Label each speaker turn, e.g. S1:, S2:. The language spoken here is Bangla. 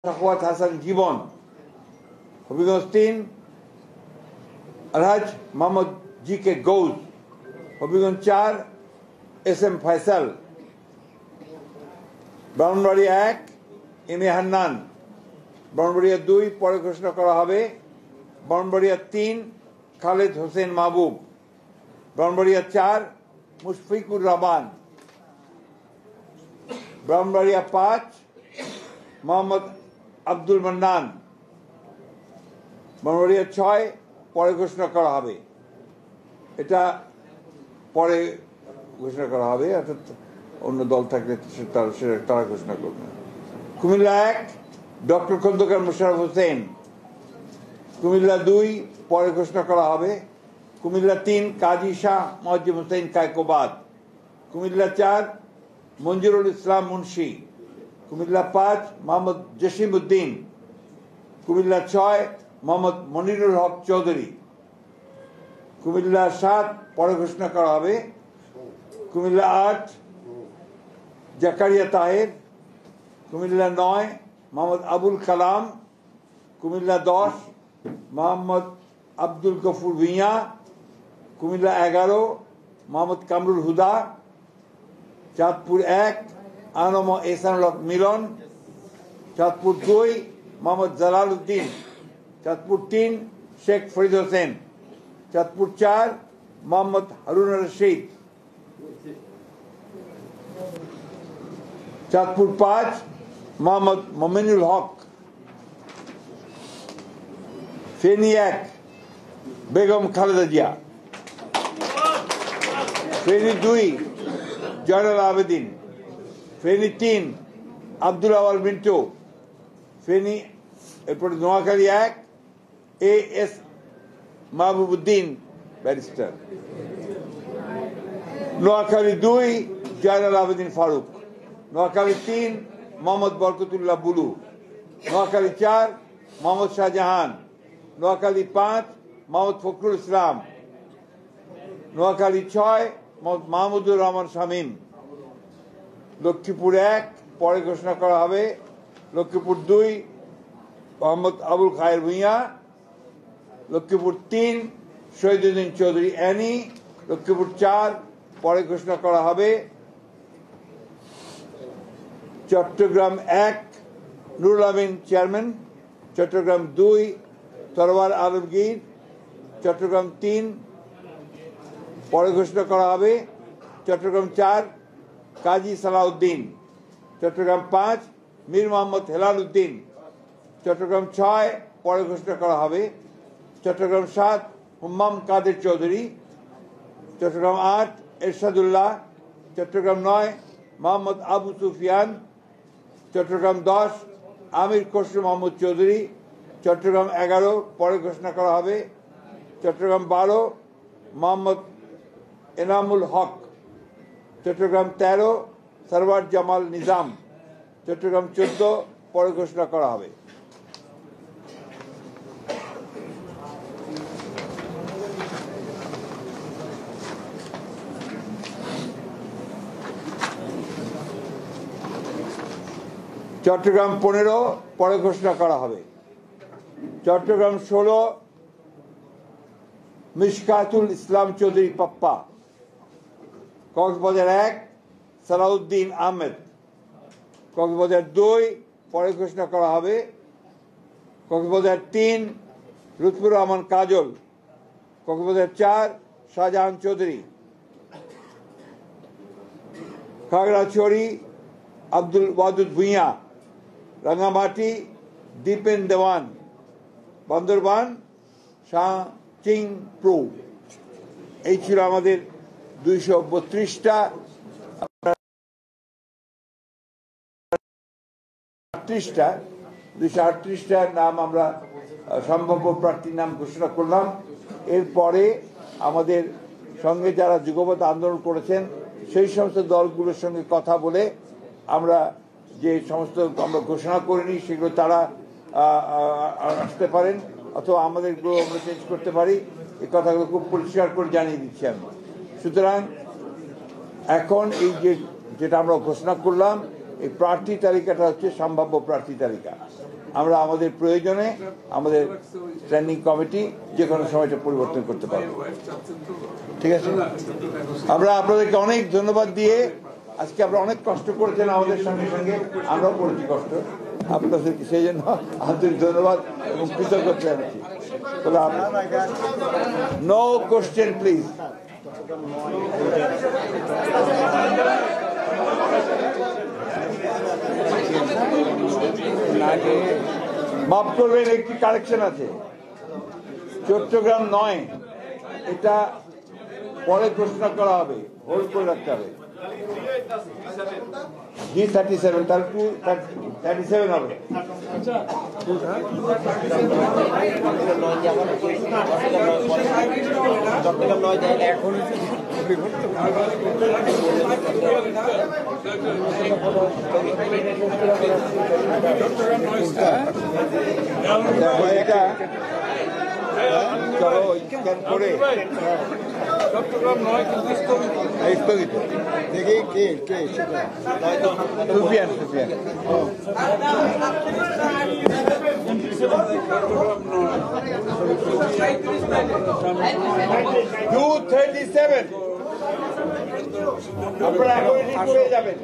S1: Sakhawat Hasan Jibon, Habiganj 3 Alhaj Mohammad G K Gous, Habiganj 4 S M Faisal, Brahmanbaria 1 M A Hannan, Brahmanbaria 2 পরে ঘোষণা করা হবে, ব্রাহ্মণবাড়িয়া 3 খালেদ হোসেন মাহবুব, ব্রাহ্মণবাড়িয়া 4 মুশফিকুর রহমান, ব্রাহ্মণবাড়িয়া 5 মোহাম্মদ আব্দুল মান্নান, ব্রাহ্মণবাড়িয়া 6 পরে ঘোষণা করা হবে। এটা পরে ঘোষণা করা হবে, অর্থাৎ অন্য দল থাকলে তারা ঘোষণা করবে। কুমিল্লা 1 ডক্টর খন্দকার মোশাররফ হোসেন, কুমিল্লা 2 পরে ঘোষণা করা হবে, কুমিল্লা 3 কাজী শাহ মুয়াজ্জেম হোসেন কায়কোবাদ, কুমিল্লা 4 মঞ্জুরুল ইসলাম মুন্সি, কুমিল্লা 5 মোহাম্মদ জসিম উদ্দিন, কুমিল্লা 6 মোহাম্মদ মনিরুল হক চৌধুরী, কুমিল্লা 7 পরে ঘোষণা করা হবে, কুমিল্লা 8 জাকারিয়া তাহের, কুমিল্লা 9 মোহাম্মদ আবুল কালাম, কুমিল্লা 10 মোহাম্মদ আব্দুল গফুর ভুঁইয়া, কুমিল্লা 11 মোহাম্মদ কামরুল হুদা, চাঁদপুর 1 আনম এহসানুল হক মিলন, চাঁদপুর 2 মোহাম্মদ জালাল উদ্দিন, চাঁদপুর 3 শেখ ফরিদ হোসেন, চাঁদপুর 4 মোহাম্মদ হারুন রশিদ, চাঁদপুর 5 মোহাম্মদ মমিনুল হক, ফেনী 1 বেগম খালেদা জিয়া, ফেনী 2 জয়নাল আবেদিন, ফেনী 3 আব্দুল আওয়াল মিন্টু, ফেনী এরপরে Noakhali 1 A S Mahbubuddin barrister, Noakhali 2 Zainal Abedin Faruk, Noakhali 3 Mohammad Barkatullah Bulu, Noakhali 4 Mohammad Shahjahan, Noakhali 5 Mohammad Fakhrul Islam, Noakhali 6 Mohammad Mahmudur Rahman Shamim, Lakshmipur 1 পরে ঘোষণা করা হবে, লক্ষ্মীপুর 2 মোহাম্মদ আবুল খায়ের ভুঁইয়া, লক্ষ্মীপুর 3 শহীদুদ্দিন চৌধুরী অ্যানি, লক্ষ্মীপুর 4 পরে ঘোষণা করা হবে, চট্টগ্রাম 1 নুরুল আমিন চেয়ারম্যান, চট্টগ্রাম 2 তরওয়ার আলমগীর, চট্টগ্রাম 3 পরে ঘোষণা করা হবে, চট্টগ্রাম 4 কাজী সালাউদ্দিন, চট্টগ্রাম 5 মীর মোহাম্মদ হেলাল উদ্দিন, চট্টগ্রাম 6 পরে ঘোষণা করা হবে, চট্টগ্রাম 7 হুম্মাম কাদের চৌধুরী, চট্টগ্রাম 8 এরশাদুল্লাহ, চট্টগ্রাম 9 মোহাম্মদ আবু সুফিয়ান, চট্টগ্রাম 10 আমির খসরু মোহাম্মদ চৌধুরী, চট্টগ্রাম 11 পরে ঘোষণা করা হবে, চট্টগ্রাম 12 মোহাম্মদ এনামুল হক, চট্টগ্রাম 13 সরওয়ার জামাল নিজাম, চট্টগ্রাম 14 পরে ঘোষণা করা হবে। চট্টগ্রাম 15 পরে ঘোষণা করা হবে, চট্টগ্রাম 16 মিশকাতুল ইসলাম চৌধুরী পাপ্পা, কক্সবাজার 1 সালাউদ্দিন আহমেদ, কক্সবাজার 2 পরে ঘোষণা করা হবে, কক্সবাজার 3 লুৎফুর রহমান কাজল, কক্সবাজার 4 শাহজাহান চৌধুরী, খাগড়াছড়ি আব্দুল ওয়াদুদ ভুঁইয়া, রাঙ্গামাটি দীপেন দেওয়ান, বান্দরবান শাহ চিং প্রু। এই ছিল আমাদের 232টা 238টা নাম আমরা সম্ভাব্য প্রার্থীর নাম ঘোষণা করলাম। এরপরে আমাদের সঙ্গে যারা যুগপৎ আন্দোলন করেছেন সেই সমস্ত দলগুলোর সঙ্গে কথা বলে আমরা যে সমস্ত আমরা ঘোষণা করিনি সেগুলো তারা আসতে পারেন, অথবা আমাদেরগুলো আমরা চেঞ্জ করতে পারি। এই কথাগুলো খুব পরিষ্কার করে জানিয়ে দিচ্ছি আমি। সুতরাং এখন এই যেটা আমরা ঘোষণা করলাম, এই প্রার্থী তালিকাটা হচ্ছে সম্ভাব্য প্রার্থী তালিকা। আমরা আমাদের প্রয়োজনে আমাদের স্ট্যান্ডিং কমিটি যে কোনো সময়টা পরিবর্তন করতে পারবো। ঠিক আছে, আমরা আপনাদেরকে অনেক ধন্যবাদ দিয়ে, আজকে আপনারা অনেক কষ্ট করেছেন আমাদের সঙ্গে সঙ্গে, আমরাও করেছি কষ্ট, আপনাদেরকে সেই জন্য আন্তরিক ধন্যবাদ এবং কৃতজ্ঞতা জানাচ্ছি। No question please. মাফ করবেন, একটি কারেকশন আছে, চট্টগ্রাম 9 এটা পরে ঘোষণা করা হবে, হোল্ড করে রাখতে হবে। G37 তার 237 হবে। এটা চলো স্ক্যান করে
S2: চট্টগ্রাম 9 কিন্তু
S1: স্থগিত।
S3: দেখি কে
S1: সুফিয়ান 237 আপনারা এখন ঠিক করে যাবেন।